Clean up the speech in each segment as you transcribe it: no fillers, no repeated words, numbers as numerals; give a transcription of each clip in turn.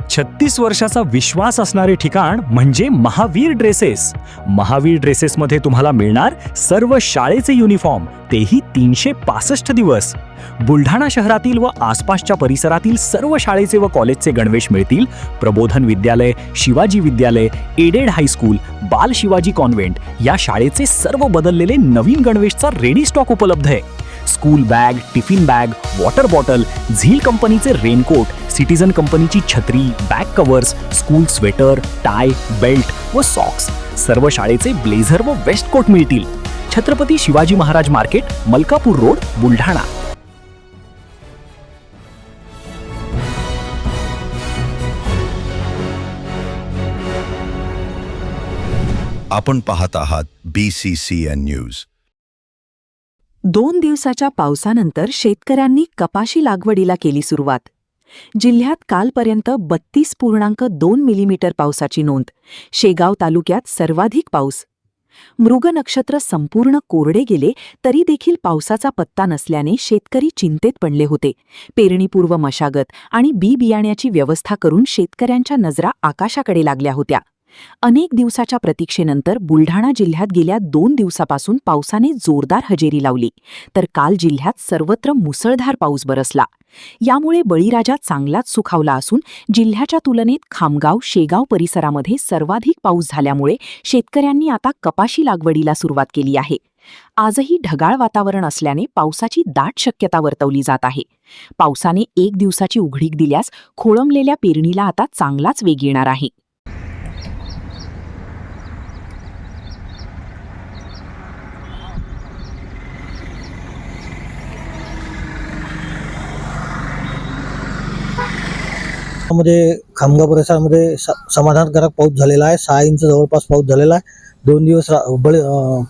36 वर्षाचा विश्वास असणारे ठिकाण म्हणजे महावीर ड्रेसेस. महावीर ड्रेसेसमध्ये तुम्हाला मिळणार सर्व शाळेचे युनिफॉर्म, तेही 365 दिवस. बुलढाणा शहरातील व आसपासच्या परिसरातील सर्व शाळेचे व कॉलेजचे गणवेश मिळतील. प्रबोधन विद्यालय, शिवाजी विद्यालय, एडेड हायस्कूल, बाल शिवाजी कॉन्व्हेंट या शाळेचे सर्व बदललेले नवीन गणवेशचा रेडी स्टॉक उपलब्ध आहे. School bag, tiffin bag, water bottle, झील कंपनीचे रेनकोट, सिटीजन कंपनीची छत्री, back covers, school sweater, tie, belt व सॉक्स, सर्व शाळेचे ब्लेझर व वेस्ट कोट मिळतील. Chhatrapati Shivaji Maharaj market, Malkapur road, Buldhana. आपण पाहत आहात BCCN न्यूज. 2 दिवसाच्या पावसानंतर शेतकऱ्यांनी कपाशी लागवडीला केली सुरुवात. जिल्ह्यात कालपर्यंत 32.2 मिलीमीटर पावसाची नोंद. शेगाव तालुक्यात सर्वाधिक पाऊस. मृग नक्षत्र संपूर्ण कोरडे गेले तरी देखील पावसाचा पत्ता नसल्याने शेतकरी चिंतेत पडले होते. पेरणीपूर्व मशागत आणि बी बियाण्याची व्यवस्था करून शेतकऱ्यांच्या नजरा आकाशाकडे लागल्या होत्या. अनेक दिवसाच्या प्रतीक्षेनंतर बुलढाणा जिल्ह्यात गेल्या 2 दिवसापासून पावसाने जोरदार हजेरी लावली, तर काल जिल्ह्यात सर्वत्र मुसळधार पाऊस बरसला. यामुळे बळीराजा चांगलाच सुखावला असून जिल्ह्याच्या तुलनेत खामगाव, शेगाव परिसरामध्ये सर्वाधिक पाऊस झाल्यामुळे शेतकऱ्यांनी आता कपाशी लागवडीला सुरुवात केली आहे. आजही ढगाळ वातावरण असल्याने पावसाची दाट शक्यता वर्तवली जात आहे. पावसाने 1 दिवसाची उघडीक दिल्यास खोळंबलेल्या पेरणीला आता चांगलाच वेग येणार आहे. मध्ये खामगाव परिसरामध्ये समाधानकारक पाऊस झालेला आहे. 6 इंच जवळपास पाऊस झालेला आहे. 2 दिवस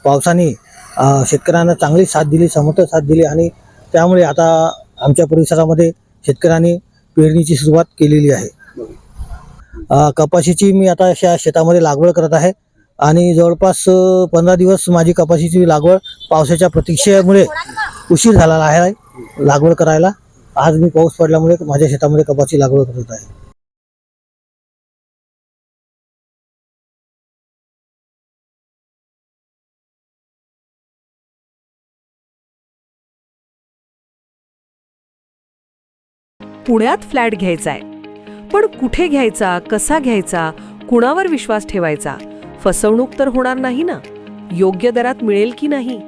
पावसाने शेतकऱ्यांना चांगली साथ दिली, समर्थ साथ दिली आणि त्यामुळे आता आमच्या परिसरामध्ये शेतकऱ्यांनी पेरणीची सुरुवात केलेली आहे. कपाशीची मी आता अशा शेतामध्ये लागवड करत आहे आणि जवळपास 15 दिवस माझी कपाशीची लागवड पावसाच्या प्रतीक्षेमुळे उशीर झालेला आहे लागवड करायला. आज मी पाऊस पडल्यामुळे माझ्या शेतामध्ये कपाशी लागवड करत आहे. पुण्यात फ्लॅट घ्यायचाय, पण कुठे घ्यायचा, कसा घ्यायचा, कुणावर विश्वास ठेवायचा? फसवणूक तर होणार नाही ना? योग्य दरात मिळेल की नाही?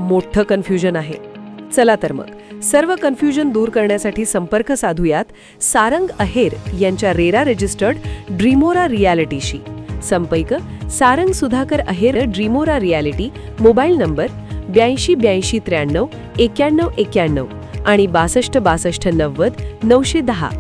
मोठं कन्फ्युजन आहे. चला तर मग सर्व कन्फ्युजन दूर करण्यासाठी संपर्क साधूयात सारंग अहेर यांच्या रेरा रजिस्टर्ड ड्रीमोरा रियालिटीशी. संपर्क सारंग सुधाकर अहेर, ड्रीमोरा रियालिटी. मोबाईल नंबर 82 83 93 91 आणि 62 62 90 910.